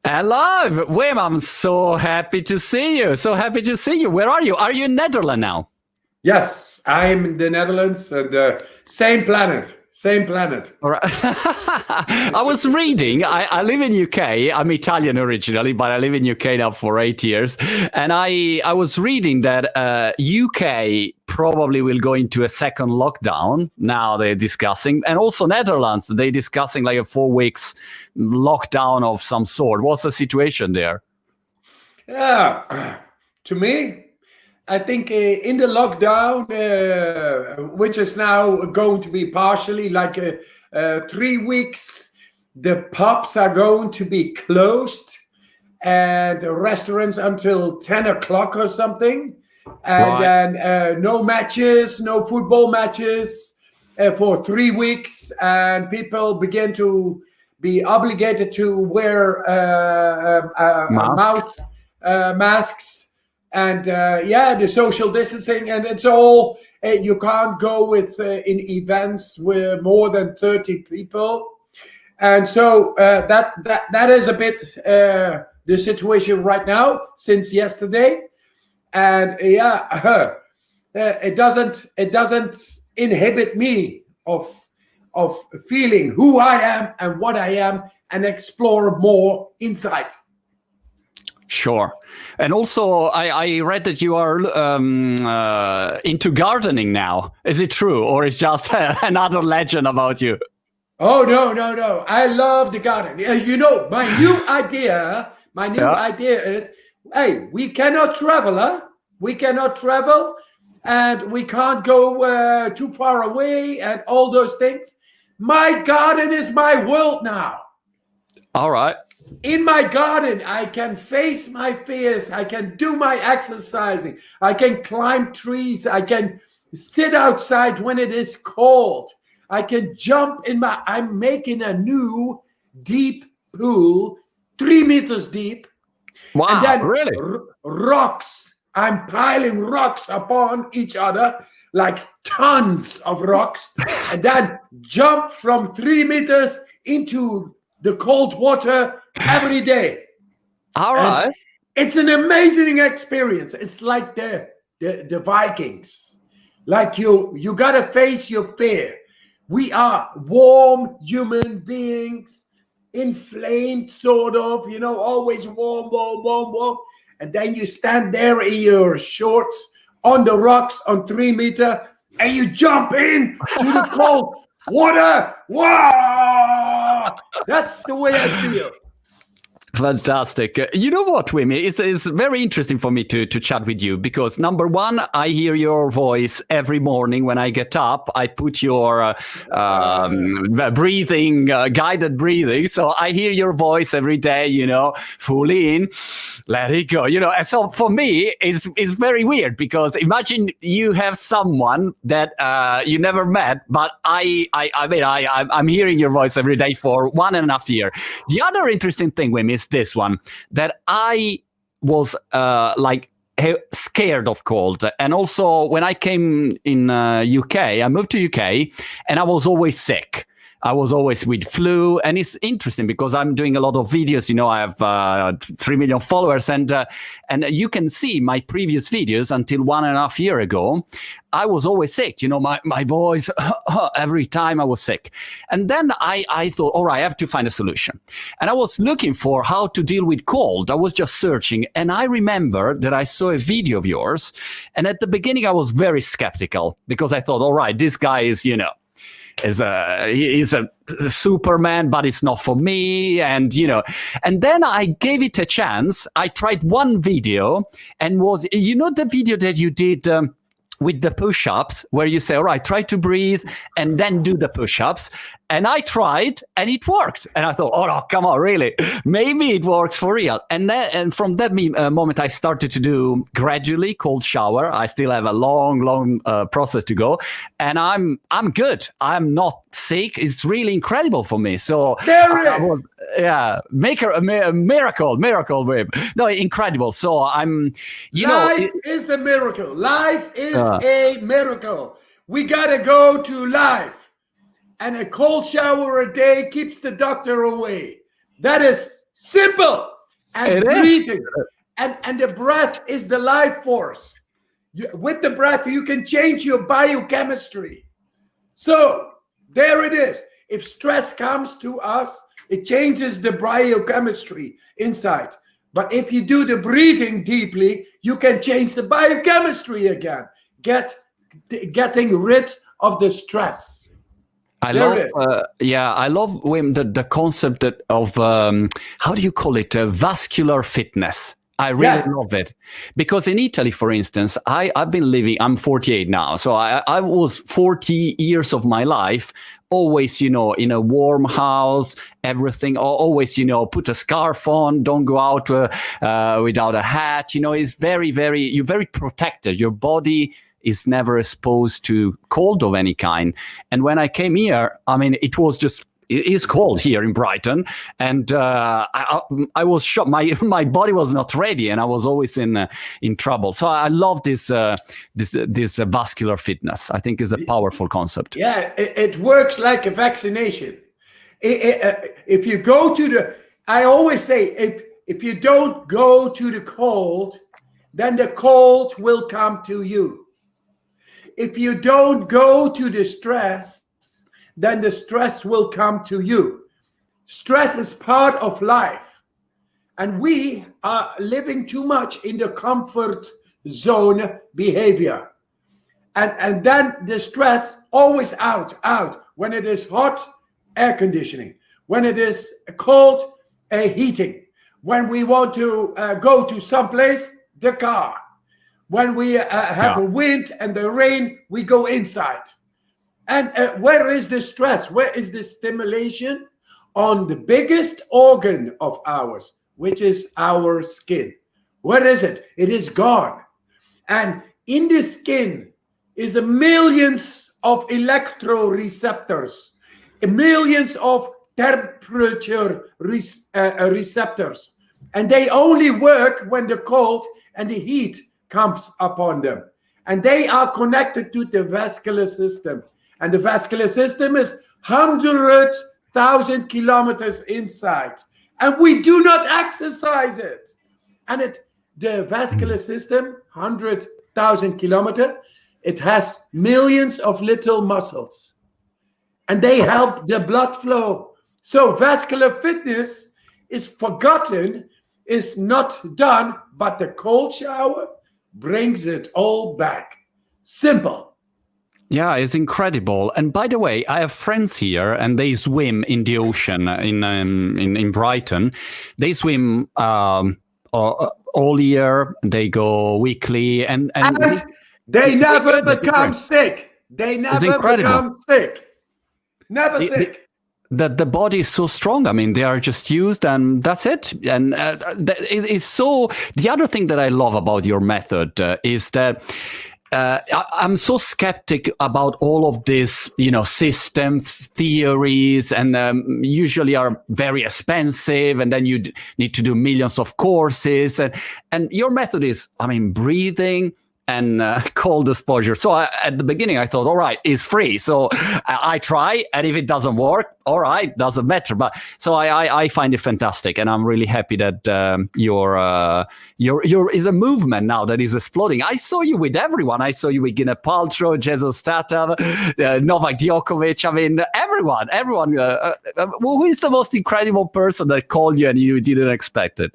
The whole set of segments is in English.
Alive, Wim, I'm so happy to see you. So happy to see you. Where are you? Are you in Netherlands now? Yes, I'm in the Netherlands and same planet. Same planet. All right. I was reading, I live in UK. I'm Italian originally, but I live in UK now for 8 years. And I was reading that UK probably will go into a second lockdown. Now they're discussing. And also Netherlands, they're discussing like a 4 weeks lockdown of some sort. What's the situation there? Yeah, to me, I think in the lockdown, which is now going to be partially like 3 weeks, the pubs are going to be closed and the restaurants until 10 o'clock or something. And then no matches, no football matches for 3 weeks. And people begin to be obligated to wear mouth masks. And the social distancing, and it's all you can't go with in events with more than 30 people, and so that is a bit the situation right now since yesterday, and it doesn't inhibit me of feeling who I am and what I am and explore more insight. Sure. And also, I read that you are into gardening now. Is it true? Or is just another legend about you? Oh, no. I love the garden. You know, my new idea is, hey, we cannot travel, huh? We cannot travel and we can't go too far away and all those things. My garden is my world now. All right. In my garden, I can face my fears. I can do my exercising. I can climb trees. I can sit outside when it is cold. I can jump I'm making a new deep pool, 3 meters deep. Wow, and then really? Rocks. I'm piling rocks upon each other, like tons of rocks, and then jump from 3 meters into the cold water every day. All right. And it's an amazing experience. It's like the Vikings. Like you gotta face your fear. We are warm human beings, inflamed sort of, always warm. And then you stand there in your shorts on the rocks on 3 meter and you jump in to the cold water. Wow! That's the way I feel. Fantastic. You know what, Wim? It's very interesting for me to chat with you because, number one, I hear your voice every morning when I get up. I put your breathing, guided breathing. So I hear your voice every day, fully in, let it go, And so for me, it's very weird because imagine you have someone that you never met, but I'm hearing your voice every day for 1.5 years. The other interesting thing, Wim, is this one, that I was scared of cold. And also when I came in UK, I moved to UK and I was always sick. I was always with flu, and it's interesting because I'm doing a lot of videos. I have 3 million followers, and you can see my previous videos until 1.5 years ago. I was always sick. My voice every time I was sick, and then I thought, all right, I have to find a solution. And I was looking for how to deal with cold. I was just searching, and I remember that I saw a video of yours, and at the beginning I was very skeptical because I thought, all right, this guy is he's a Superman, but it's not for me. And then I gave it a chance. I tried one video and was, the video that you did with the push-ups where you say, all right, try to breathe and then do the push-ups. And I tried and it worked. And I thought, oh, no, come on, really? Maybe it works for real. And from that moment, I started to do gradually cold shower. I still have a long process to go. And I'm good. I'm not sick. It's really incredible for me. So make a miracle, Wim. No, incredible. So I'm, Life is a miracle. Life is a miracle. We gotta go to life. And a cold shower a day keeps the doctor away. That is simple. And It is. breathing. And the breath is the life force. With the breath, you can change your biochemistry. So there it is. If stress comes to us, it changes the biochemistry inside. But if you do the breathing deeply, you can change the biochemistry again, getting rid of the stress. I love, Wim, the concept of how do you call it, vascular fitness. I really love it, because in Italy, for instance, I've been living. I'm 48 now, so I was 40 years of my life always, in a warm house. Everything always, put a scarf on. Don't go out without a hat. It's very, very. You're very protected. Your body is never exposed to cold of any kind. And when I came here, I mean, it is cold here in Brighton, and I was shocked. My body was not ready, and I was always in trouble. So I love this vascular fitness. I think is a powerful concept. Yeah, it works like a vaccination. If you go to I always say, if you don't go to the cold, then the cold will come to you. If you don't go to the stress, then the stress will come to you. Stress is part of life. And we are living too much in the comfort zone behavior. And then the stress always out. When it is hot, air conditioning. When it is cold, heating. When we want to go to someplace, the car. When we have a wind and the rain, we go inside. And where is the stress? Where is the stimulation? On the biggest organ of ours, which is our skin. Where is it? It is gone. And in the skin is millions of electroreceptors, millions of temperature receptors. And they only work when the cold and the heat comes upon them. And they are connected to the vascular system. And the vascular system is 100,000 kilometers inside. And we do not exercise it. And the vascular system, 100,000 kilometers, it has millions of little muscles. And they help the blood flow. So vascular fitness is forgotten, is not done, but the cold shower brings it all back. Simple. Yeah, it's incredible. And by the way, I have friends here, and they swim in the ocean in Brighton. They swim all year. They go weekly, and they never become sick. They never become sick. Never sick. That the body is so strong. I mean, they are just used, and that's it. And it is so. The other thing that I love about your method is that. I'm so skeptic about all of this, systems, theories, and usually are very expensive. And then you need to do millions of courses. And your method is, breathing and cold exposure. So at the beginning, I thought, all right, it's free. So I try. And if it doesn't work, all right, doesn't matter. But so I find it fantastic. And I'm really happy that your is a movement now that is exploding. I saw you with everyone. I saw you with Gwyneth Paltrow, Jesus Stato, Novak Djokovic. Everyone. Who is the most incredible person that called you and you didn't expect it?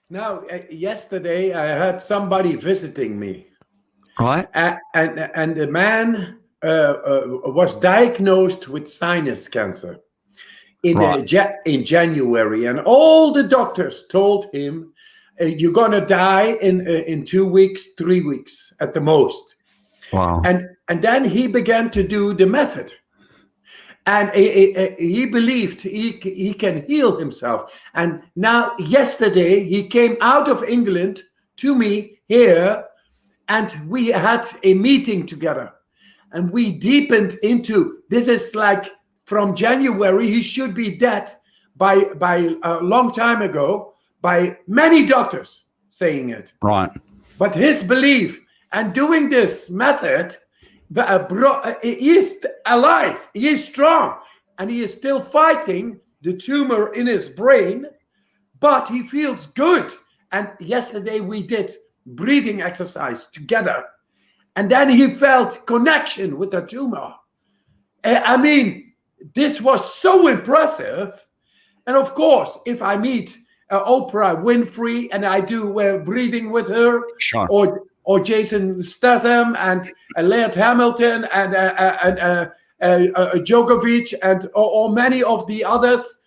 Now, yesterday I had somebody visiting me. Right. And the man was diagnosed with sinus cancer in January. And all the doctors told him, you're going to die in 2 weeks, 3 weeks at the most. Wow. And then he began to do the method. And he believed he can heal himself. And now, yesterday, he came out of England to me here, and we had a meeting together. And we deepened into, this is like from January, he should be dead by a long time ago, by many doctors saying it. Right. But his belief and doing this method, he is alive, he is strong, and he is still fighting the tumor in his brain, but he feels good. And yesterday we did breathing exercise together. And then he felt connection with the tumor. I mean, this was so impressive. And of course, if I meet Oprah Winfrey and I do breathing with her, Sure. or Jason Statham and Laird Hamilton and Djokovic and or many of the others,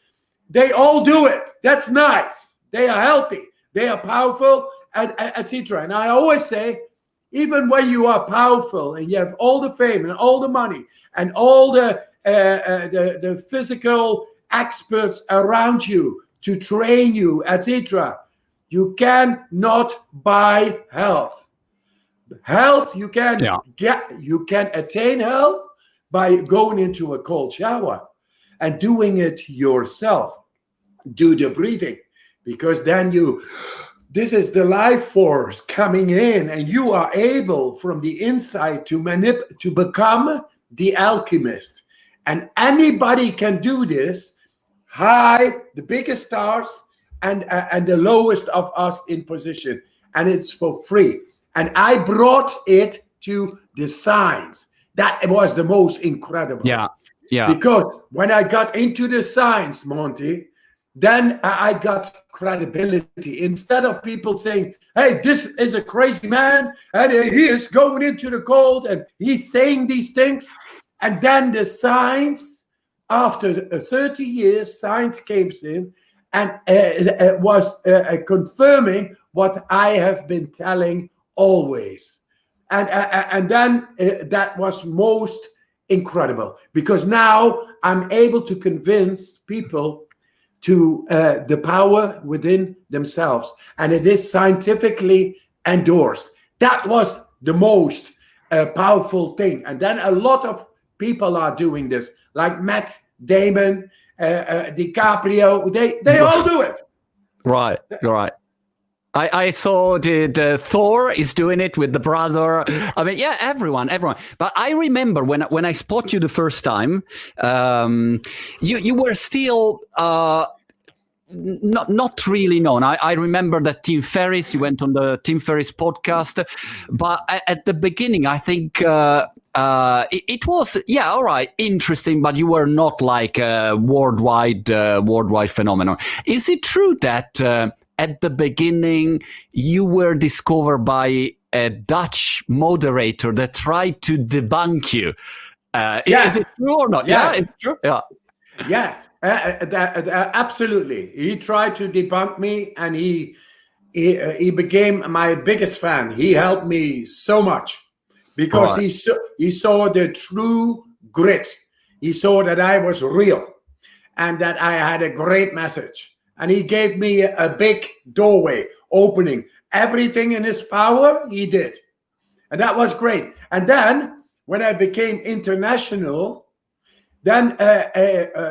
they all do it. That's nice. They are healthy. They are powerful, etc. And I always say, even when you are powerful and you have all the fame and all the money and all the physical experts around you to train you, etc., you cannot buy health. Health, you can attain health by going into a cold shower and doing it yourself. Do the breathing, because then this is the life force coming in, and you are able from the inside to become the alchemist. And anybody can do this. The biggest stars and the lowest of us in position, and it's for free. And I brought it to the science. That was the most incredible. Yeah. Because when I got into the science, Monty, then I got credibility. Instead of people saying, hey, this is a crazy man, and he is going into the cold, and he's saying these things. And then the science, after 30 years, science came in and was confirming what I have been telling always. And then that was most incredible, because now I'm able to convince people to the power within themselves, and it is scientifically endorsed. That was the most powerful thing. And then a lot of people are doing this, like Matt Damon, DiCaprio. They all do it. Right. I saw Thor is doing it with the brother. I mean, yeah, everyone. But I remember when I spot you the first time, you were still not really known. I remember that Tim Ferriss, you went on the Tim Ferriss podcast, but at the beginning, I think it was, all right, interesting, but you were not like a worldwide phenomenon. Is it true that at the beginning you were discovered by a Dutch moderator that tried to debunk you? Yes. Is it true or not? Yes. Yeah, it's true. Yeah. Yes, absolutely. He tried to debunk me, and he became my biggest fan. He helped me so much because he saw the true grit. He saw that I was real and that I had a great message. And he gave me a big doorway opening. Everything in his power, he did. And that was great. And then when I became international, then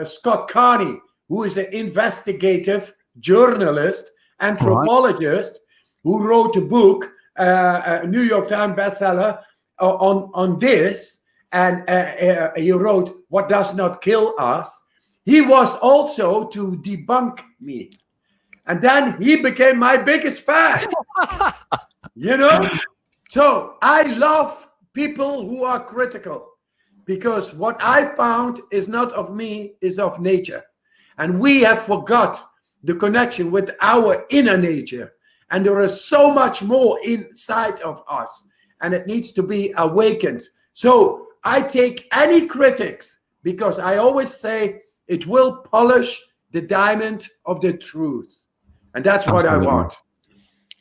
Scott Carney, who is an investigative journalist, anthropologist, who wrote a book, a New York Times bestseller on this, and he wrote "What Does Not Kill Us." He was also to debunk me, and then he became my biggest fan. So I love people who are critical. Because what I found is not of me, is of nature. And we have forgot the connection with our inner nature. And there is so much more inside of us. And it needs to be awakened. So I take any critics, because I always say it will polish the diamond of the truth. And that's what I want.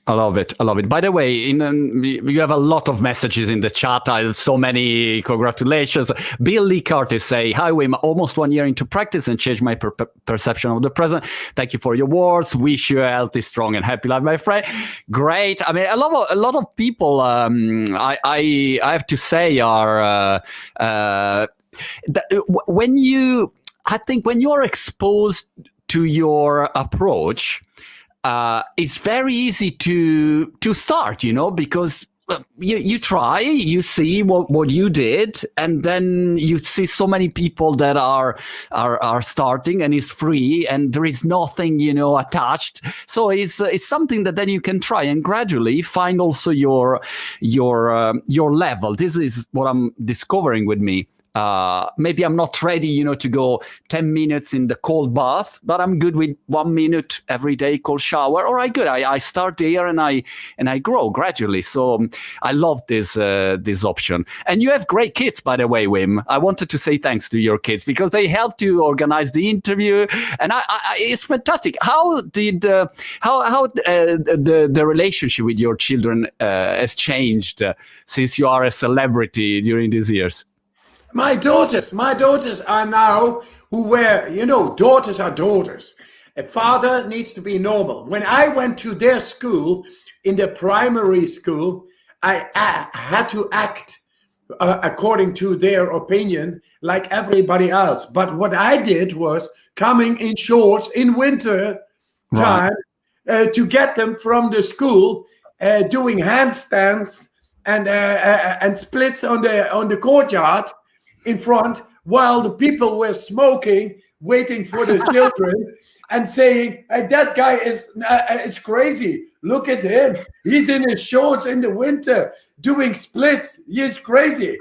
I love it. By the way, you have a lot of messages in the chat. I have so many congratulations. Bill Lee Curtis say, hi, Wim, almost 1 year into practice and changed my perception of the present. Thank you for your words. Wish you a healthy, strong, and happy life, my friend. Great. I mean, a lot of people, I have to say, are when you're exposed to your approach, it's very easy to start, because you try, you see what you did, and then you see so many people that are starting, and it's free, and there is nothing, attached. So it's something that then you can try and gradually find also your level. This is what I'm discovering with me. Maybe I'm not ready, to go 10 minutes in the cold bath, but I'm good with 1 minute every day cold shower. All right, good. I start there and I grow gradually. So I love this option. And you have great kids, by the way, Wim. I wanted to say thanks to your kids because they helped you organize the interview, and it's fantastic. How did the relationship with your children has changed since you are a celebrity during these years? My daughters are now daughters are daughters. A father needs to be normal. When I went to their school, in the primary school, I had to act according to their opinion like everybody else. But what I did was coming in shorts in winter time to get them from the school, doing handstands and splits on the courtyard in front, while the people were smoking, waiting for the children, and saying, hey, that guy is crazy. Look at him. He's in his shorts in the winter doing splits. He's crazy.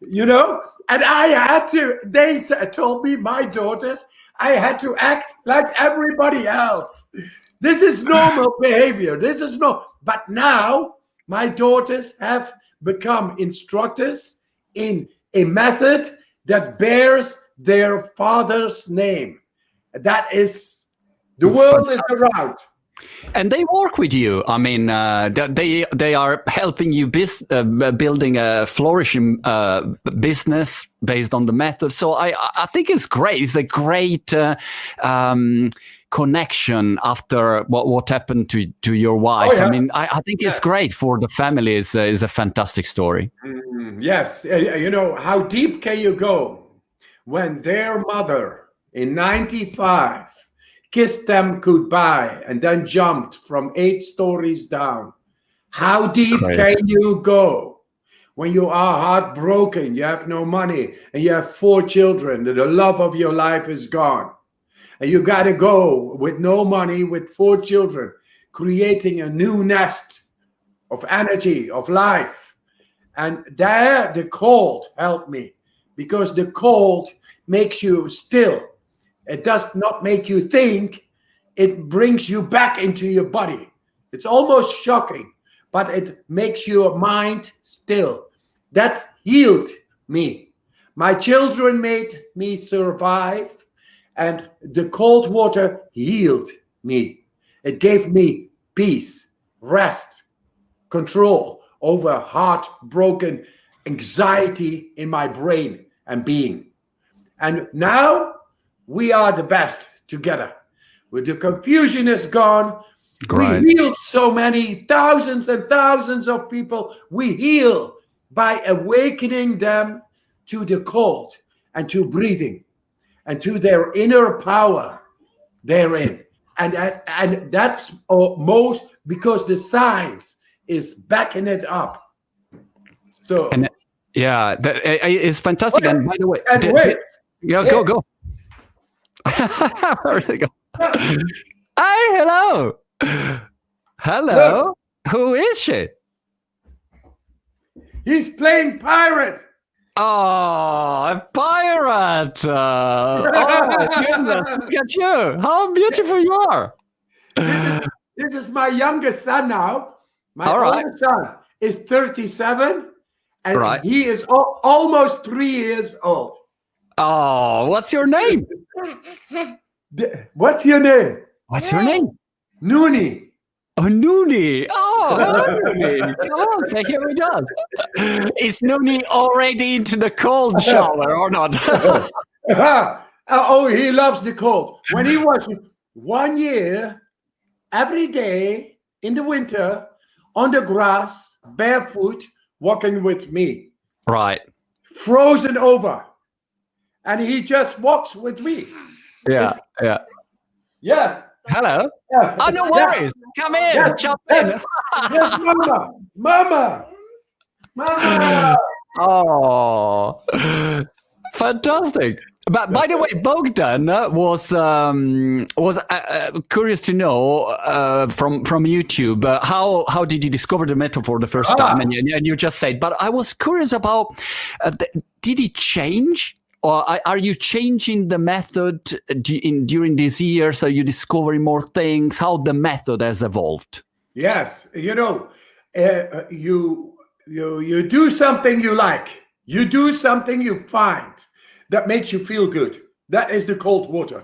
And I had to, they told me, my daughters, I had to act like everybody else. This is normal behavior. But now my daughters have become instructors in a method that bears their father's name. That is, the world is around. And they work with you. I mean, they are helping you building a flourishing business based on the method. So I think it's great. It's a great connection after what happened to your wife. Oh, yeah. I mean, I think it's great for the family. Is a fantastic story. Yes. How deep can you go when their mother in 95 kissed them goodbye and then jumped from 8 stories down? How deep can you go when you are heartbroken, you have no money, and you have 4 children, the love of your life is gone, and you got to go with no money, with 4 children, creating a new nest of energy, of life. And there the cold helped me, because the cold makes you still. It does not make you think. It brings you back into your body. It's almost shocking, but it makes your mind still. That healed me. My children made me survive, and the cold water healed me. It gave me peace, rest, control over heartbroken anxiety in my brain and being. And now we are the best together. With the confusion is gone. Great. We healed so many thousands and thousands of people. We heal by awakening them to the cold and to breathing and to their inner power therein. And that's most because the science is backing it up. So it's fantastic. And by the way, go. Where did it go? Hi, hello. Hello. Who is she? He's playing pirate. Oh, a pirate. Oh, my goodness. Look at you. How beautiful you are. This is my youngest son now. My oldest son is 37, and he is almost 3 years old. Oh, what's your name? What's your name? What's your name? Nooni. Oh, Nooni. Oh, Nooni. Come on, say here he does. Is Nooni already into the cold shower or not? Oh, he loves the cold. When he was 1 year, every day in the winter, on the grass, barefoot, walking with me. Right. Frozen over. And he just walks with me. Yeah. Yes. Hello. Yeah. Oh, no worries. Come in. Yes, Jump yes, in. yes, Mama. Oh, fantastic! But by the way, Bogdan was curious to know from YouTube how did you discover the method for the first time? And you just said, but I was curious about did it change? Or are you changing the method during these years? Are you discovering more things? How the method has evolved? Yes, you do something you like. You do something you find that makes you feel good. That is the cold water.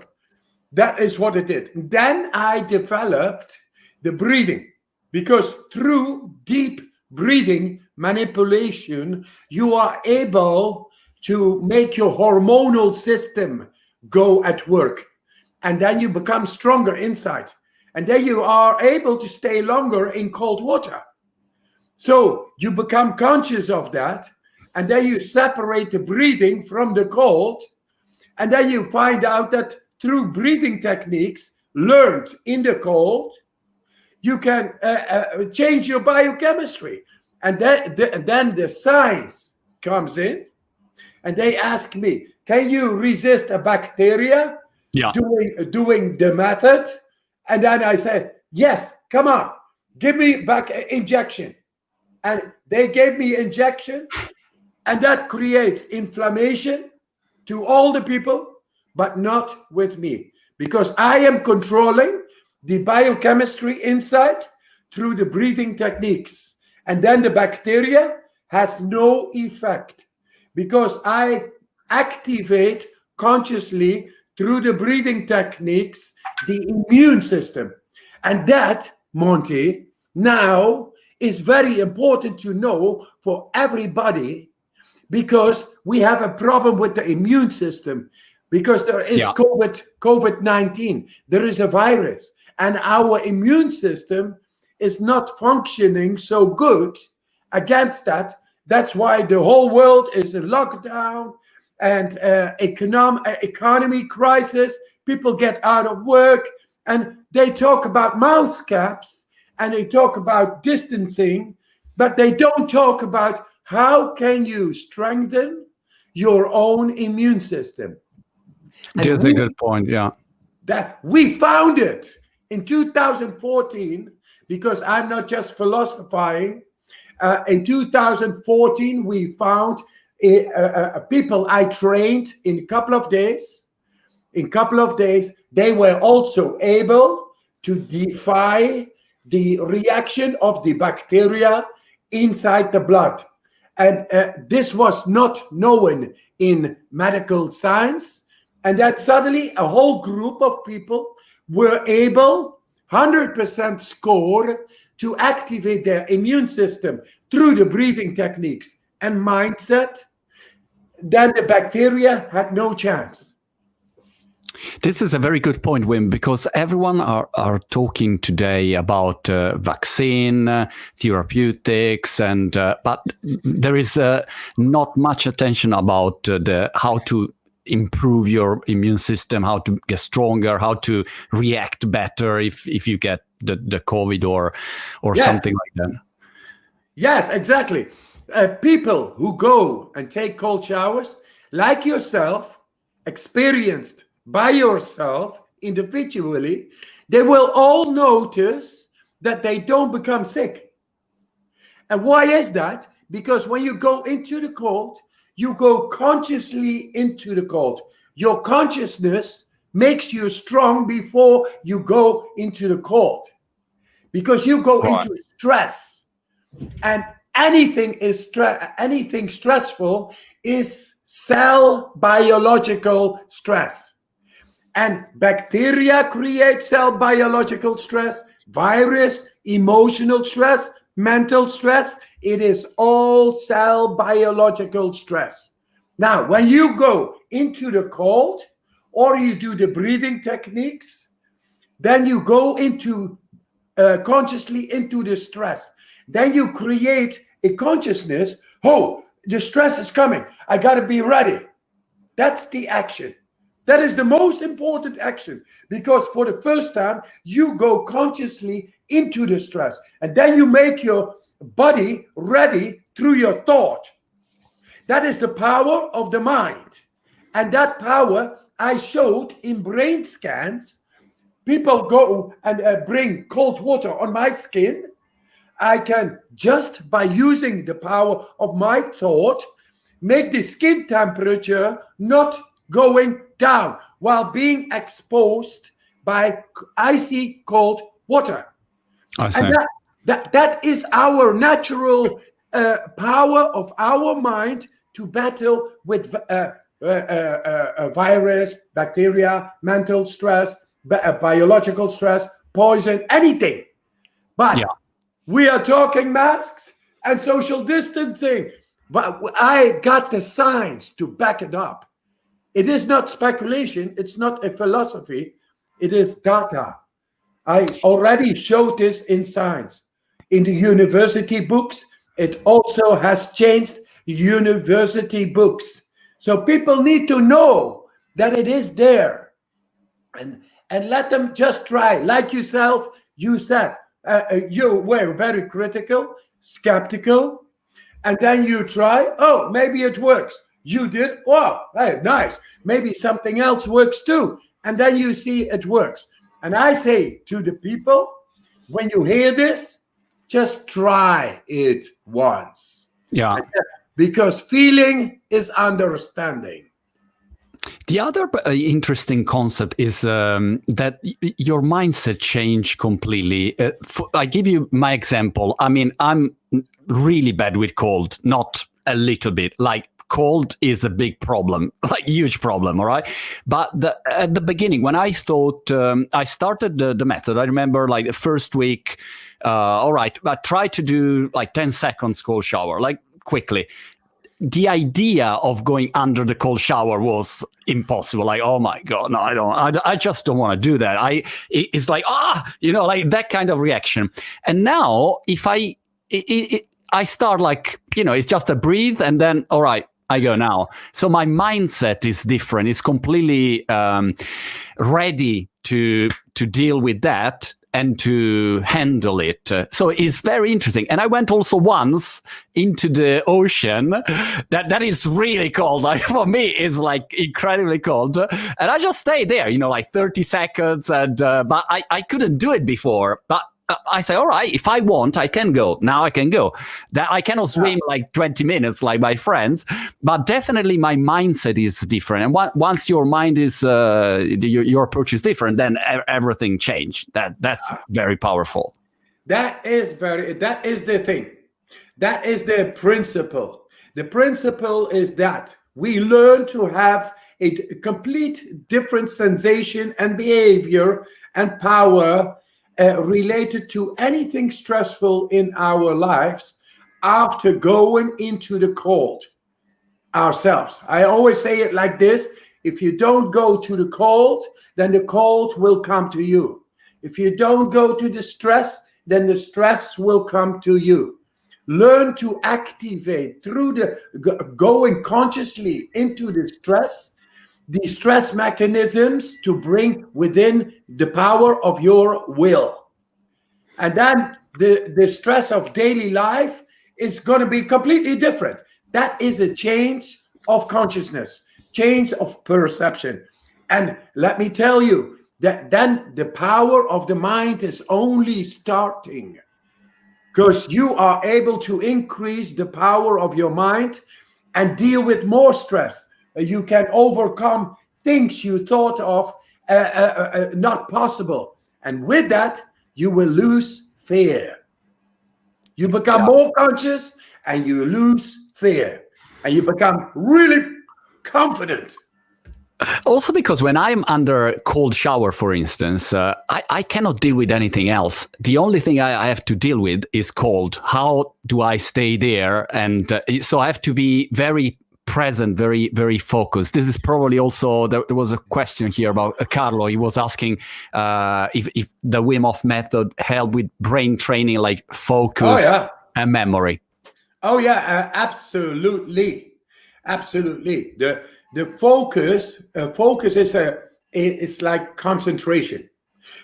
That is what it did. Then I developed the breathing, because through deep breathing manipulation, you are able to make your hormonal system go at work. And then you become stronger inside. And then you are able to stay longer in cold water. So you become conscious of that. And then you separate the breathing from the cold. And then you find out that through breathing techniques learned in the cold, you can change your biochemistry. And then the science comes in. And they ask me, can you resist a bacteria doing the method? And then I said, yes, come on, give me back an injection. And they gave me injection, and that creates inflammation to all the people, but not with me, because I am controlling the biochemistry inside through the breathing techniques. And then the bacteria has no effect, because I activate consciously through the breathing techniques the immune system. And that, Monty, now is very important to know for everybody, because we have a problem with the immune system, because there is COVID-19, there is a virus, and our immune system is not functioning so good against that. That's why the whole world is in lockdown and economy crisis. People get out of work, and they talk about mouth caps and they talk about distancing, but they don't talk about how can you strengthen your own immune system. That's a good point, yeah. That we found it in 2014, because I'm not just philosophizing. In 2014, we found people I trained in a couple of days. In couple of days, they were also able to defy the reaction of the bacteria inside the blood. And this was not known in medical science. And that suddenly a whole group of people were able, 100% score, to activate their immune system through the breathing techniques and mindset. Then the bacteria had no chance. This is a very good point, Wim, because everyone are talking today about vaccine, therapeutics, and but there is not much attention about how to improve your immune system, how to get stronger, how to react better if you get the COVID or something like that. Yes, exactly. People who go and take cold showers, like yourself, experienced by yourself individually, they will all notice that they don't become sick. And why is that? Because when you go into the cold, you go consciously into the cold. Your consciousness makes you strong before you go into the cold, because you go into stress, and anything stressful is cell biological stress. And bacteria create cell biological stress, virus, emotional stress, mental stress. It is all cell biological stress. Now, when you go into the cold or you do the breathing techniques, then you go into consciously into the stress. Then you create a consciousness. Oh, the stress is coming. I got to be ready. That's the action. That is the most important action, because for the first time, you go consciously into the stress, and then you make your body ready through your thought. That is the power of the mind. And that power I showed in brain scans. People go and bring cold water on my skin. I can, just by using the power of my thought, make the skin temperature not going down while being exposed by icy cold water. I see. And that is our natural power of our mind to battle with virus, bacteria, mental stress, biological stress, poison, anything. But we are talking masks and social distancing. But I got the science to back it up. It is not speculation. It's not a philosophy. It is data. I already showed this in science. In the university books, it also has changed university books. So people need to know that it is there. And let them just try. Like yourself, you said, you were very critical, skeptical, and then you try. Oh, maybe it works. You did. Oh, hey, nice. Maybe something else works too. And then you see it works. And I say to the people, when you hear this, just try it once. Yeah. Because feeling is understanding. The other interesting concept is that your mindset changed completely. I give you my example. I mean, I'm really bad with cold, not a little bit. Like, cold is a big problem, like huge problem, all right? But at the beginning, when I thought, I started the method, I remember like the first week, all right, I tried to do like 10 seconds cold shower, like quickly. The idea of going under the cold shower was impossible. Like, oh my God, no, I just don't want to do that. It's like, like that kind of reaction. And now if I start like, it's just a breathe and then, all right, I go now. So my mindset is different. It's completely ready to deal with that and to handle it. So it's very interesting. And I went also once into the ocean. That is really cold. Like, for me, it's like incredibly cold. And I just stayed there, like 30 seconds. And but I couldn't do it before. But I say, all right, if I want, I can go. Now I can go. That I cannot swim like 20 minutes like my friends, but definitely my mindset is different. And once your mind is, your approach is different, then everything changed. That's very powerful. That is the thing. That is the principle. The principle is that we learn to have a complete different sensation and behavior and power related to anything stressful in our lives after going into the cold ourselves. I always say it like this: if you don't go to the cold, then the cold will come to you. If you don't go to the stress, then the stress will come to you. Learn to activate through the going consciously into the stress mechanisms to bring within the power of your will. And then the stress of daily life is going to be completely different. That is a change of consciousness, change of perception. And let me tell you that then the power of the mind is only starting, because you are able to increase the power of your mind and deal with more stress. You can overcome things you thought of not possible. And with that, you will lose fear. You become more conscious and you lose fear. And you become really confident. Also, because when I'm under cold shower, for instance, I cannot deal with anything else. The only thing I have to deal with is cold. How do I stay there? And so I have to be very present, very, very focused. This is probably also, there was a question here about Carlo. He was asking if the Wim Hof method helped with brain training, like focus and memory. Oh, yeah, absolutely. Absolutely. The focus is like concentration.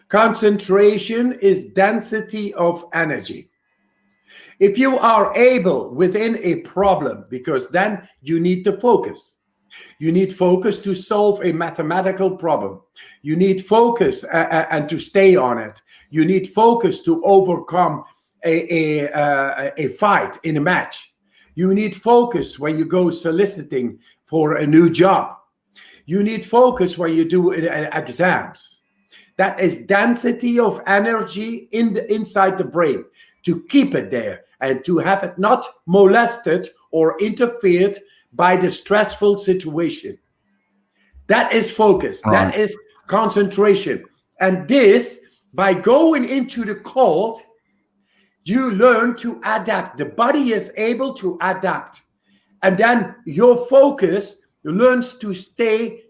Concentration is density of energy. If you are able within a problem, because then you need to focus. You need focus to solve a mathematical problem. You need focus and to stay on it. You need focus to overcome a fight in a match. You need focus when you go soliciting for a new job. You need focus when you do exams. That is density of energy inside the brain, to keep it there and to have it not molested or interfered by the stressful situation. That is focus. Right. That is concentration. And this, by going into the cold, you learn to adapt. The body is able to adapt. And then your focus learns to stay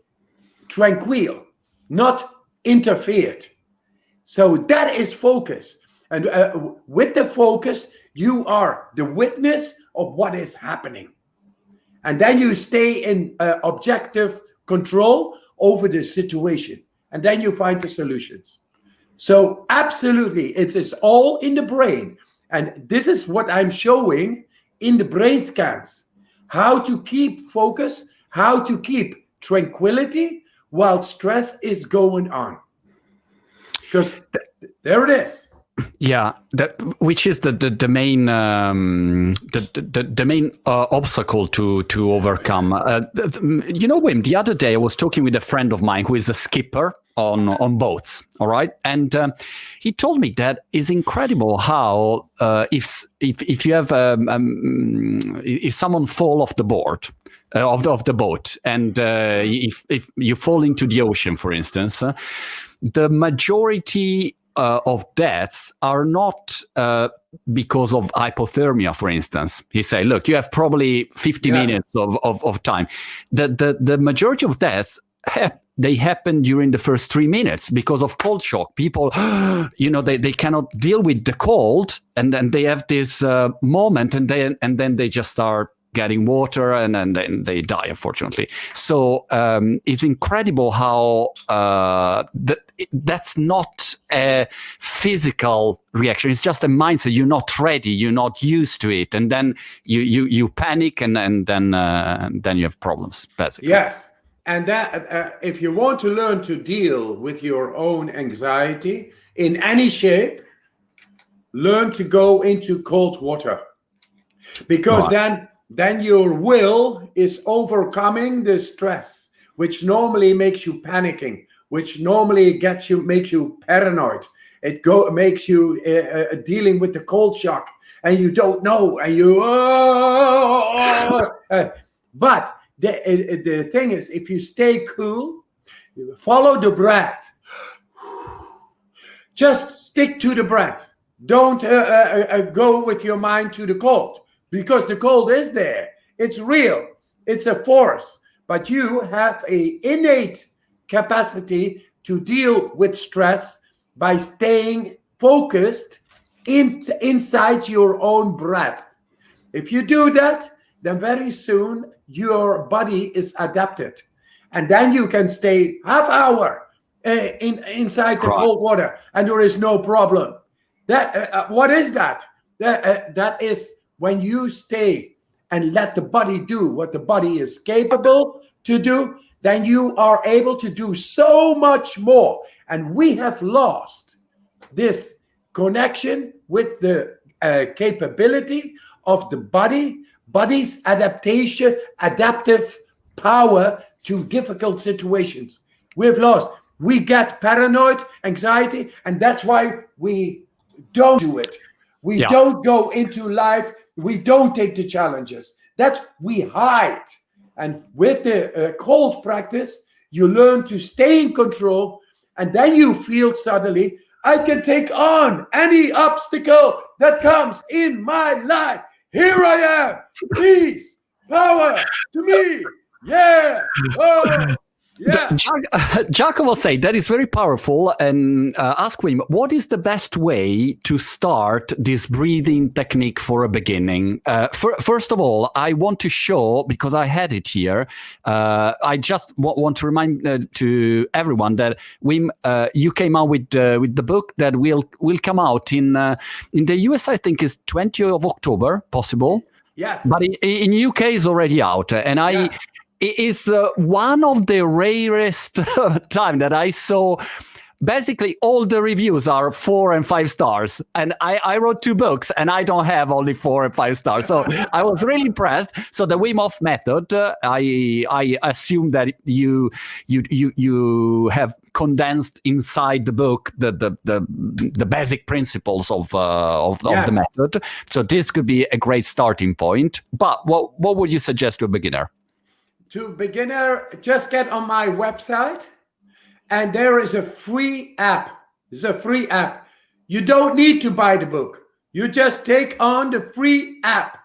tranquil, not interfered. So that is focus. And with the focus, you are the witness of what is happening. And then you stay in objective control over the situation. And then you find the solutions. So absolutely, it is all in the brain. And this is what I'm showing in the brain scans. How to keep focus, how to keep tranquility while stress is going on. Because there it is. Yeah, which is the main obstacle to overcome. Wim, the other day I was talking with a friend of mine who is a skipper on boats. All right, and he told me that it's incredible how if you have if someone fall off the board. Of the boat, and if you fall into the ocean, for instance, the majority of deaths are not because of hypothermia, for instance. He said, look, you have probably 50 minutes of time. The majority of deaths they happen during the first 3 minutes because of cold shock. People, they cannot deal with the cold, and then they have this moment, and then they just start getting water, and then they die, unfortunately. So it's incredible how that's not a physical reaction. It's just a mindset. You're not ready. You're not used to it, and then you panic, and then you have problems, basically. Yes, and that if you want to learn to deal with your own anxiety in any shape, learn to go into cold water, because then your will is overcoming the stress, which normally makes you panicking, which normally makes you paranoid. It makes you dealing with the cold shock, and you don't know, and you. But the thing is, if you stay cool, you follow the breath. Just stick to the breath. Don't go with your mind to the cold. Because the cold is there. It's real. It's a force. But you have an innate capacity to deal with stress by staying focused inside your own breath. If you do that, then very soon your body is adapted. And then you can stay half hour inside the cold water, and there is no problem. What is that? That is when you stay and let the body do what the body is capable to do, then you are able to do so much more. And we have lost this connection with the capability of the body's adaptive power to difficult situations. We've lost. We get paranoid, anxiety, and that's why we don't do it. We don't go into life. We don't take the challenges. We hide. And with the cold practice, you learn to stay in control, and then you feel suddenly, I can take on any obstacle that comes in my life. Here I am. Peace, power to me. Yeah. Oh. Yeah. Giacomo say that is very powerful, and ask Wim, what is the best way to start this breathing technique for a beginning? First of all, I want to show, because I had it here, I just want to remind to everyone that Wim, you came out with the book that will come out in the US, I think is 20th of October, possible. Yes. But in UK is already out, and it is one of the rarest time that I saw. Basically, all the reviews are 4 and 5 stars, and I wrote 2 books, and I don't have only 4 and 5 stars. So I was really impressed. So the Wim Hof method, I assume that you have condensed inside the book the basic principles of the method. So this could be a great starting point. But what would you suggest to a beginner? To beginner, just get on my website, and there is a free app. It's a free app. You don't need to buy the book. You just take on the free app.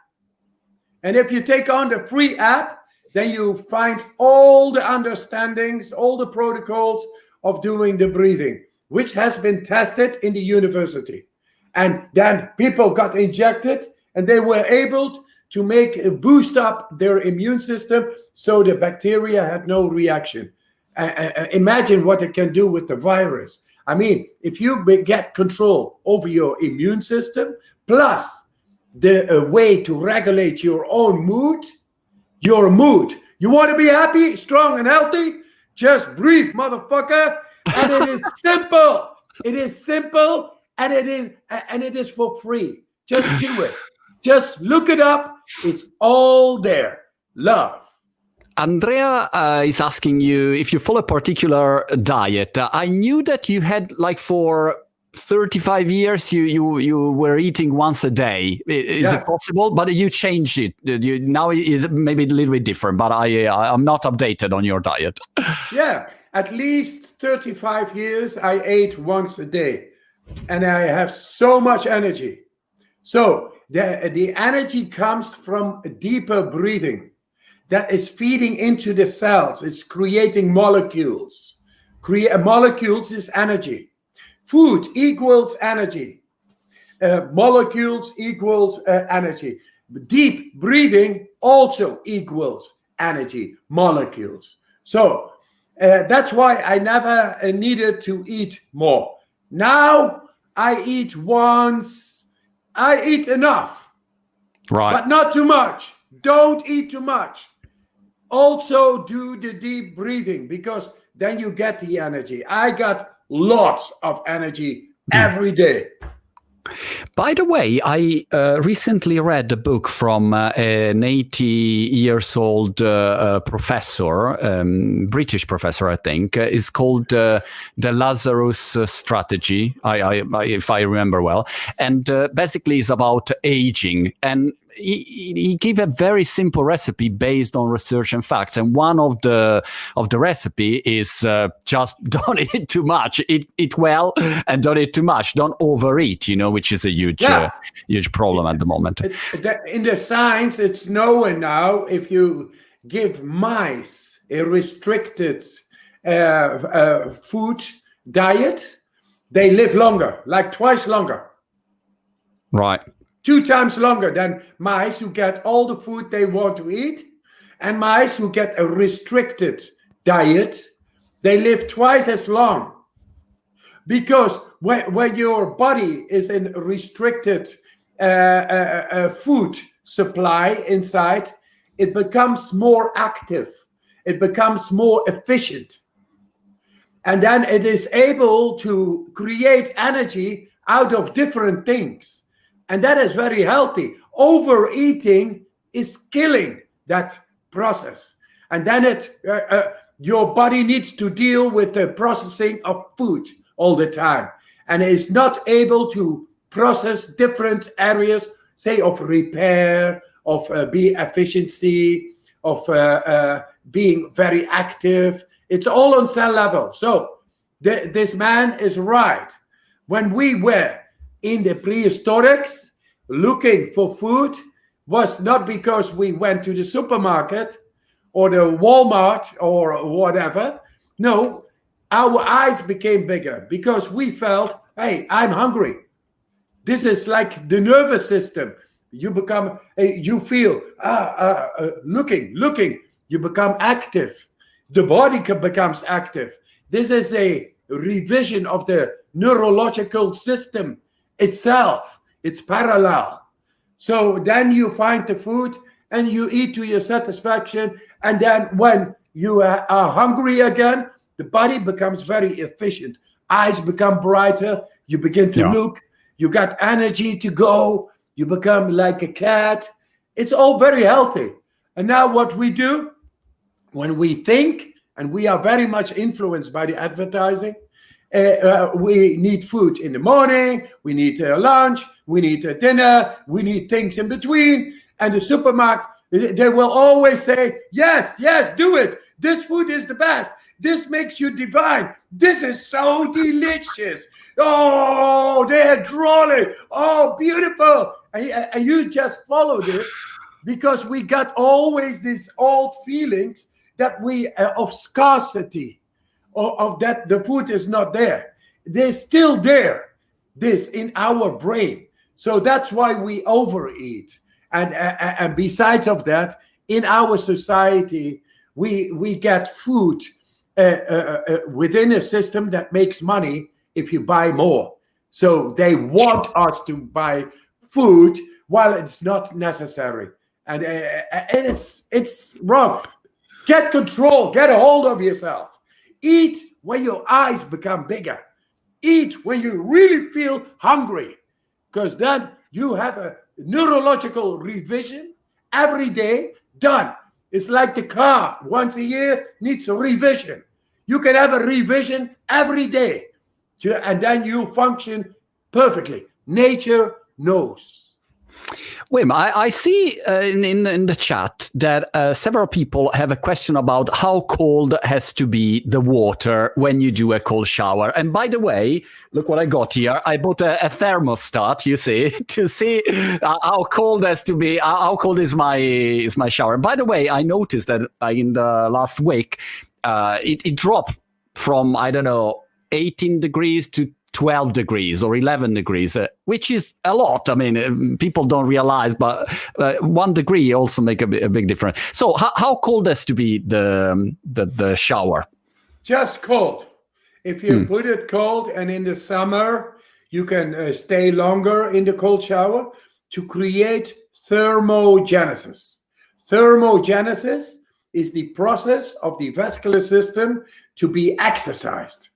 And if you take on the free app, then you find all the understandings, all the protocols of doing the breathing, which has been tested in the university. And then people got injected, and they were able to boost up their immune system, so the bacteria had no reaction. Imagine what it can do with the virus. I mean, if you get control over your immune system, plus the way to regulate your own mood, you want to be happy, strong, and healthy? Just breathe, motherfucker. And it is simple. It is simple, and it is for free. Just do it. Just look it up. It's all there. Love. Andrea is asking you if you follow a particular diet. I knew that you had, like, for 35 years, you were eating once a day. Is it possible? But you changed it. Now it is maybe a little bit different, but I'm not updated on your diet. Yeah, at least 35 years I ate once a day, and I have so much energy. So the energy comes from deeper breathing that is feeding into the cells. It's creating molecules. Molecules is energy. Food equals energy. Molecules equals energy. Deep breathing also equals energy, molecules. So that's why I never needed to eat more. Now I eat once. I eat enough, right? But not too much. Don't eat too much. Also do the deep breathing, because then you get the energy. I got lots of energy every day. By the way, I recently read a book from an 80-years-old professor, British professor, I think. It's called the Lazarus Strategy, if I remember well. And basically it's about aging. And he gave a very simple recipe based on research and facts. And one of the recipe is just don't eat too much. Eat well and don't eat too much. Don't overeat, which is a huge problem at the moment. In the science, it's known now, if you give mice a restricted food diet, they live longer, like twice longer. Right. 2 times longer than mice who get all the food they want to eat. And mice who get a restricted diet, they live twice as long. Because when your body is in restricted food supply inside, it becomes more active. It becomes more efficient. And then it is able to create energy out of different things. And that is very healthy. Overeating is killing that process. And then your body needs to deal with the processing of food all the time. And is not able to process different areas, say, of repair, of efficiency, of being very active. It's all on cell level. So this man is right. When we were in the prehistorics, looking for food was not because we went to the supermarket or the Walmart or whatever. No, our eyes became bigger because we felt, hey, I'm hungry. This is like the nervous system. You become, you feel, looking, you become active. The body becomes active. This is a revision of the neurological system itself. It's parallel. So then you find the food and you eat to your satisfaction. And then when you are hungry again, the body becomes very efficient. Eyes become brighter. You begin to look. You got energy to go. You become like a cat. It's all very healthy. And now what we do, when we think, and we are very much influenced by the advertising, we need food in the morning, we need lunch, we need dinner, we need things in between. And the supermarket, they will always say, yes, do it. This food is the best. This makes you divine. This is so delicious. Oh, they're drooling. Oh, beautiful. And you just follow this because we got always these old feelings that we of scarcity, or of that the food is not there. They're still there, this in our brain. So that's why we overeat. And besides of that, in our society, we get food within a system that makes money if you buy more. So they want us to buy food while it's not necessary. And it's wrong. Get control. Get a hold of yourself. Eat when your eyes become bigger. Eat when you really feel hungry, because then you have a neurological revision every day done. It's like the car once a year needs a revision. You can have a revision every day, and then you function perfectly. Nature knows. Wim, I see in the chat that several people have a question about how cold has to be the water when you do a cold shower. And by the way, look what I got here. I bought a thermostat, you see, to see how cold has to be. How cold is my shower? And by the way, I noticed that in the last week, it dropped from, I don't know, 18 degrees to 12 degrees or 11 degrees, which is a lot. I mean, people don't realize, but 1 degree also make a big difference. So how cold has to be the shower? Just cold. If you put it cold, and in the summer, you can stay longer in the cold shower to create thermogenesis. Thermogenesis is the process of the vascular system to be exercised,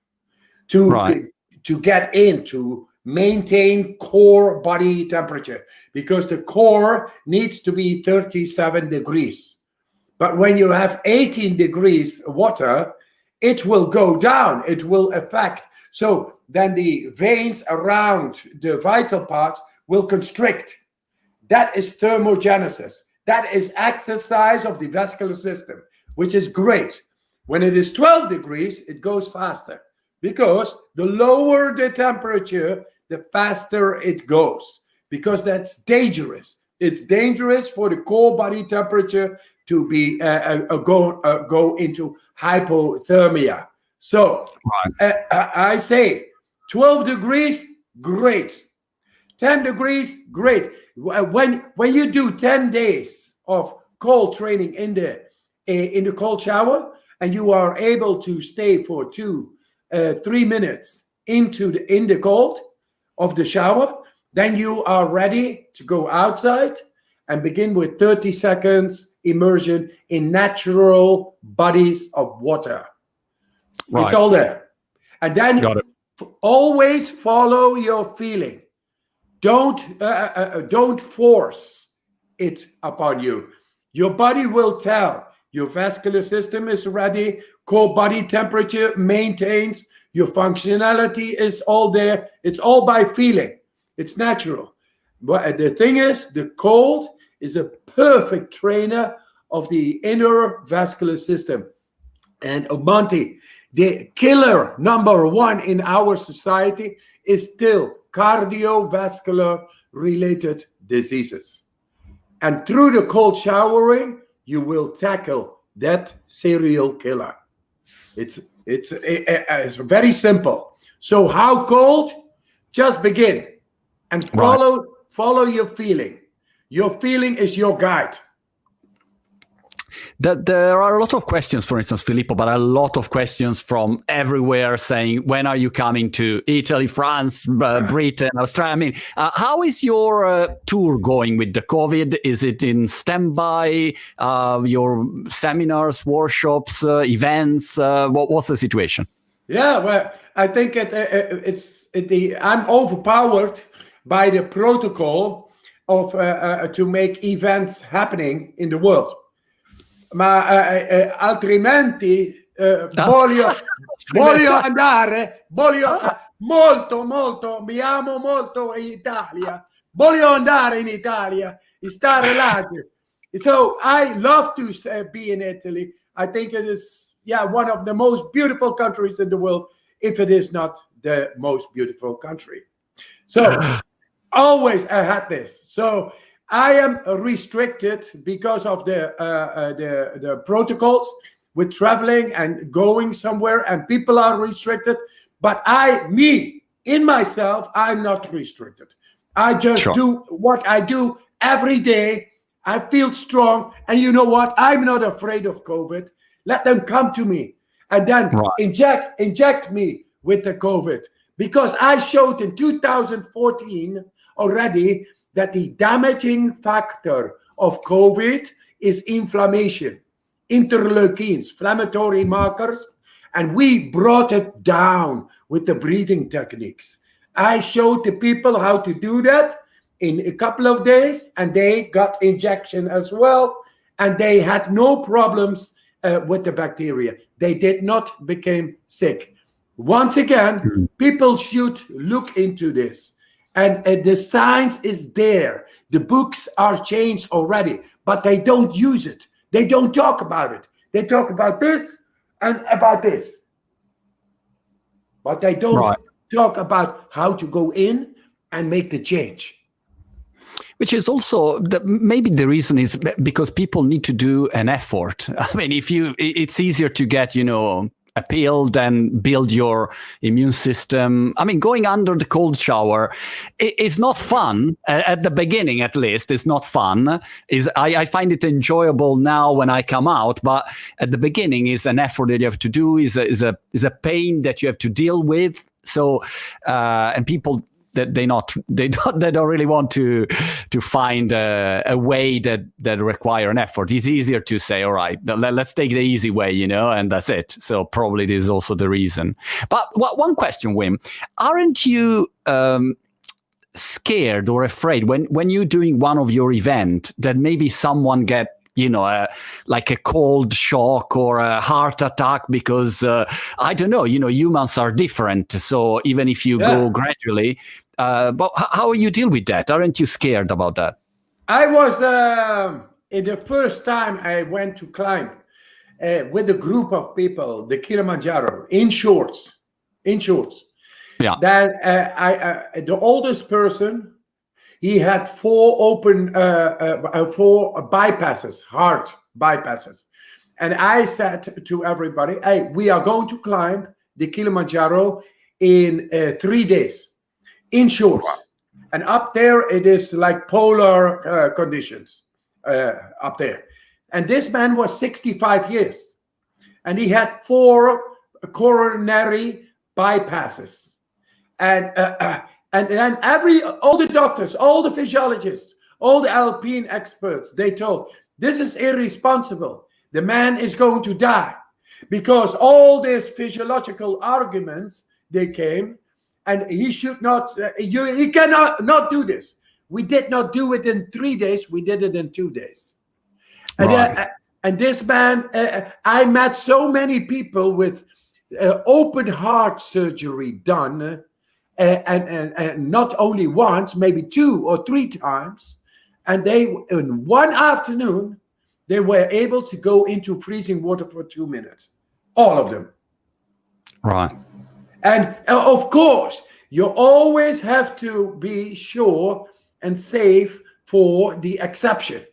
to get in, to maintain core body temperature, because the core needs to be 37 degrees. But when you have 18 degrees water, it will go down, it will affect. So then the veins around the vital parts will constrict. That is thermogenesis. That is exercise of the vascular system, which is great. When it is 12 degrees, it goes faster, because the lower the temperature, the faster it goes, because that's dangerous. It's dangerous for the core body temperature to be go into hypothermia. So I say 12 degrees, great. 10 degrees, great. When you do 10 days of cold training in the cold shower, and you are able to stay for 3 minutes in the cold of the shower, then you are ready to go outside and begin with 30 seconds immersion in natural bodies of water. It's all there. And then always follow your feeling. Don't force it upon you. Your body will tell. Your vascular system is ready. Core body temperature maintains. Your functionality is all there. It's all by feeling. It's natural. But the thing is, the cold is a perfect trainer of the inner vascular system. And Monty, the killer number one in our society is still cardiovascular related diseases. And through the cold showering, you will tackle that serial killer. It's very simple. So how cold? Just begin and follow your feeling. Your feeling is your guide. There are a lot of questions, for instance, Filippo, but a lot of questions from everywhere saying, when are you coming to Italy, France, Britain, Australia? I mean, how is your tour going with the COVID? Is it in standby? Your seminars, workshops, events? What's the situation? Yeah, well, I think I'm overpowered by the protocol of to make events happening in the world. Ma altrimenti voglio andare, molto, mi amo molto in Italia, voglio andare in Italia, stare là. So I love to be in Italy. I think it is, one of the most beautiful countries in the world, if it is not the most beautiful country. So always I had this. So I am restricted because of the protocols with traveling and going somewhere, and people are restricted. But in myself, I'm not restricted. I just do what I do every day. I feel strong. And you know what? I'm not afraid of COVID. Let them come to me and then inject me with the COVID. Because I showed in 2014 already that the damaging factor of COVID is inflammation, interleukins, inflammatory markers, and we brought it down with the breathing techniques. I showed the people how to do that in a couple of days, and they got injection as well, and they had no problems with the bacteria. They did not become sick. Once again, people should look into this. And the science is there. The books are changed already, but they don't use it. They don't talk about it. They talk about this and about this. But they don't talk about how to go in and make the change. Which is also maybe the reason is because people need to do an effort. I mean, it's easier to get, a pill than build your immune system. I mean, going under the cold shower is not fun at the beginning, at least. It's not fun. I find it enjoyable now when I come out, but at the beginning is an effort that you have to do. Is a pain that you have to deal with. So and people that they don't really want to find a way that require an effort. It's easier to say, all right, let's take the easy way, and that's it. So probably this is also the reason. But one question, Wim, aren't you scared or afraid when you're doing one of your events that maybe someone get like a cold shock or a heart attack because I don't know, humans are different. So even if you go gradually, but how you deal with that? Aren't you scared about that? I was in the first time I went to climb with a group of people, the Kilimanjaro, in shorts. Yeah. Then the oldest person, he had 4 bypasses, heart bypasses. And I said to everybody, hey, we are going to climb the Kilimanjaro in 3 days in shorts. And up there, it is like polar conditions up there. And this man was 65 years. And he had 4 coronary bypasses. And then all the doctors, all the physiologists, all the Alpine experts, they told, this is irresponsible. The man is going to die. Because all these physiological arguments, they came, and he should not, he cannot not do this. We did not do it in 3 days, we did it in 2 days. And this man, I met so many people with open heart surgery done, and not only once, maybe 2 or 3 times. And they, in one afternoon, they were able to go into freezing water for 2 minutes. All of them. Right. And of course, you always have to be sure and safe for the exception.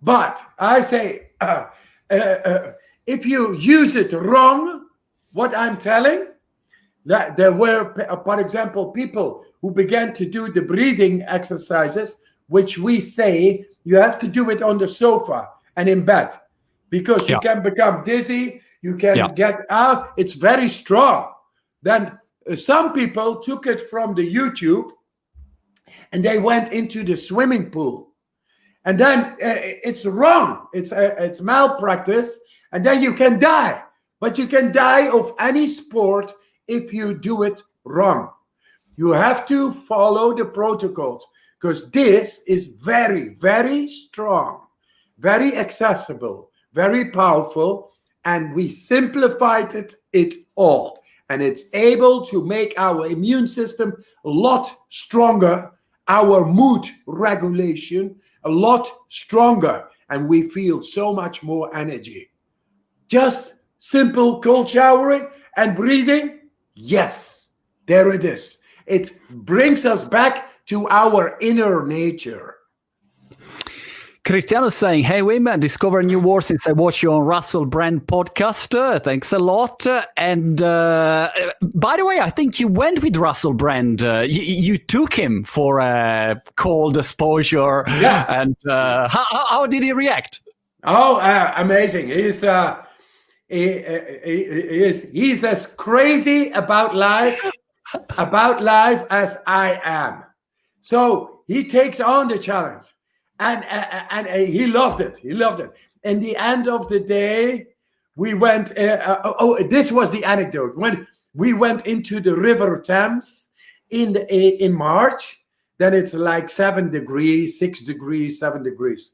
But I say, if you use it wrong, what I'm telling, that there were, for example, people who began to do the breathing exercises, which we say you have to do it on the sofa and in bed, because you can become dizzy, you can get out, it's very strong. Then some people took it from the YouTube and they went into the swimming pool. And then it's wrong, it's malpractice, and then you can die. But you can die of any sport if you do it wrong. You have to follow the protocols, because this is very, very strong, very accessible, very powerful, and we simplified it all. And it's able to make our immune system a lot stronger, our mood regulation a lot stronger, and we feel so much more energy. Just simple cold showering and breathing, yes, there it is. It brings us back to our inner nature. Cristiano's saying, hey, Wim, I discovered new words since I watched you on Russell Brand podcast. Thanks a lot. And by the way, I think you went with Russell Brand. You took him for a cold exposure. Yeah. And how did he react? Oh, amazing. He's as crazy about life as I am. So he takes on the challenge. And he loved it. He loved it. In the end of the day, we went. This was the anecdote. When we went into the River Thames in March, then it's like 7 degrees, 6 degrees, 7 degrees,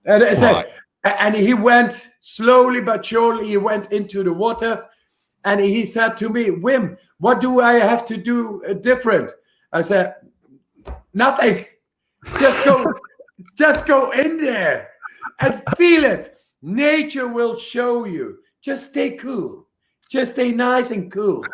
and he went slowly but surely. He went into the water, and he said to me, "Wim, what do I have to do different?" I said, "Nothing. Just go." Just go in there and feel it. Nature will show you. Just stay cool. Just stay nice and cool.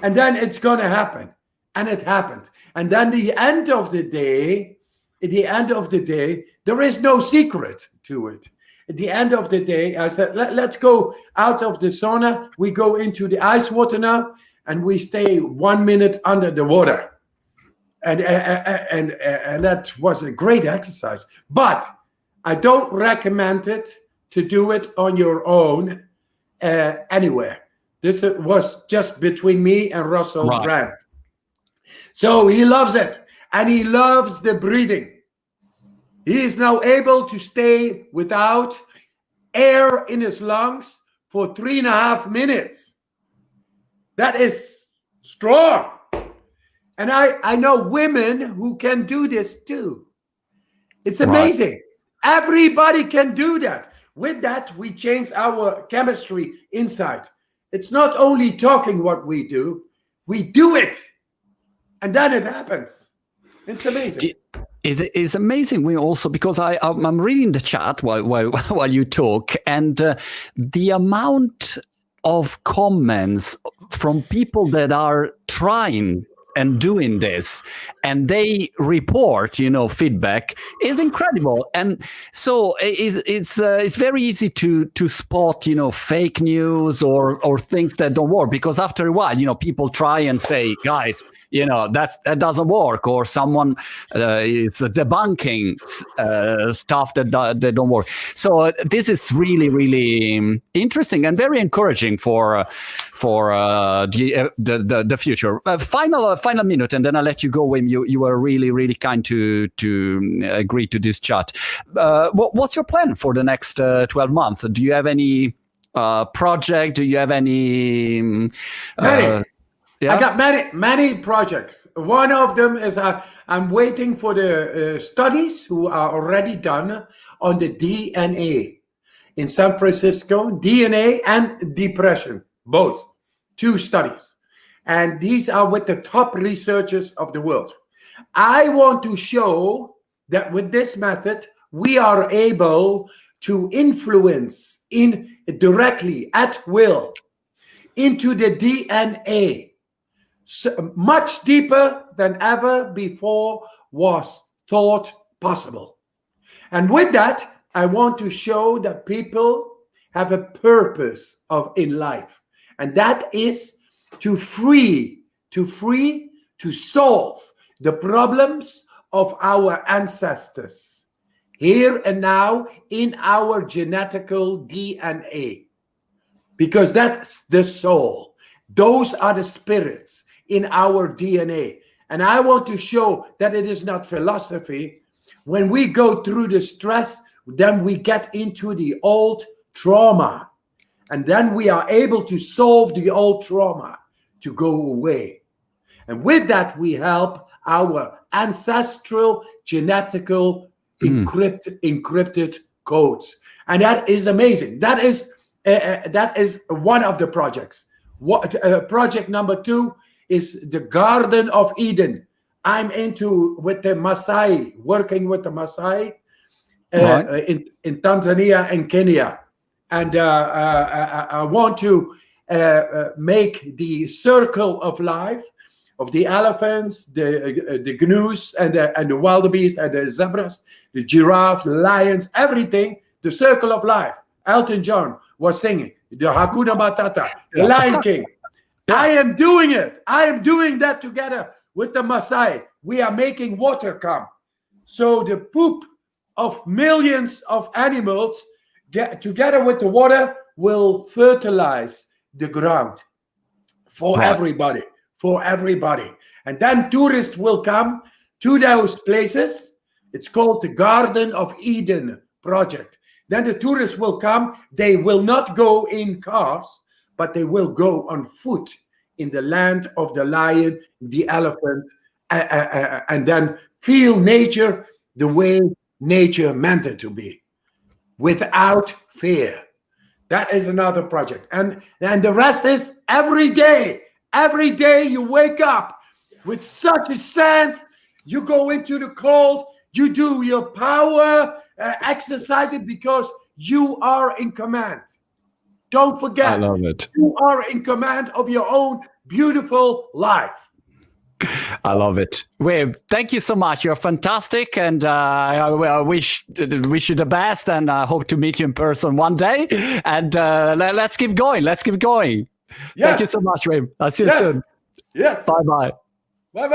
And then it's going to happen. And it happened. And then the end of the day, there is no secret to it. At the end of the day, I said, let's go out of the sauna. We go into the ice water now, and we stay 1 minute under the water. And that was a great exercise. But I don't recommend it to do it on your own anywhere. This was just between me and Russell Brand. So he loves it. And he loves the breathing. He is now able to stay without air in his lungs for 3.5 minutes. That is strong. And I know women who can do this too. It's amazing. Right. Everybody can do that. With that, we change our chemistry inside. It's not only talking what we do it. And then it happens. It's amazing. It's amazing. We also, because I'm reading the chat while you talk, and the amount of comments from people that are trying and doing this, and they report, feedback is incredible. And so it's very easy to spot, fake news or things that don't work, because after a while, people try and say, guys, that doesn't work, or someone is debunking stuff that don't work. So this is really, really interesting and very encouraging for the future. Final minute, and then I'll let you go, Wim. You were really, really kind to agree to this chat. What's your plan for the next 12 months? Do you have any project? Do you have any? Yeah. I got many projects. One of them is I'm waiting for the studies who are already done on the DNA in San Francisco, DNA and depression, both, 2 studies. And these are with the top researchers of the world. I want to show that with this method, we are able to influence directly at will into the DNA. So much deeper than ever before was thought possible. And with that, I want to show that people have a purpose in life, and that is to solve the problems of our ancestors here and now in our genetical DNA, because that's the soul. Those are the spirits in our DNA. And I want to show that it is not philosophy. When we go through the stress, then we get into the old trauma. And then we are able to solve the old trauma to go away. And with that, we help our ancestral genetical encrypted codes. And that is amazing. That is one of the projects. Project number 2 is the Garden of Eden. I'm with the Maasai, working with the Maasai in Tanzania and Kenya. And I want to make the circle of life of the elephants, the gnus, and the wildebeest, and the zebras, the giraffe, the lions, everything, the circle of life. Elton John was singing, the Hakuna Matata, the Lion King. I am doing it. I am doing that together with the Maasai. We are making water come. So the poop of millions of animals together with the water will fertilize the ground for everybody. For everybody. And then tourists will come to those places. It's called the Garden of Eden project. Then the tourists will come. They will not go in cars, but they will go on foot in the land of the lion, the elephant, and then feel nature the way nature meant it to be, without fear. That is another project. And the rest is every day. Every day you wake up with such a sense, you go into the cold, you do your power exercising because you are in command. Don't forget, I love it. You are in command of your own beautiful life. I love it. Wim, thank you so much. You're fantastic, and I wish you the best, and I hope to meet you in person one day. And let's keep going. Let's keep going. Yes. Thank you so much, Wim. I'll see you soon. Yes. Bye-bye. Bye-bye.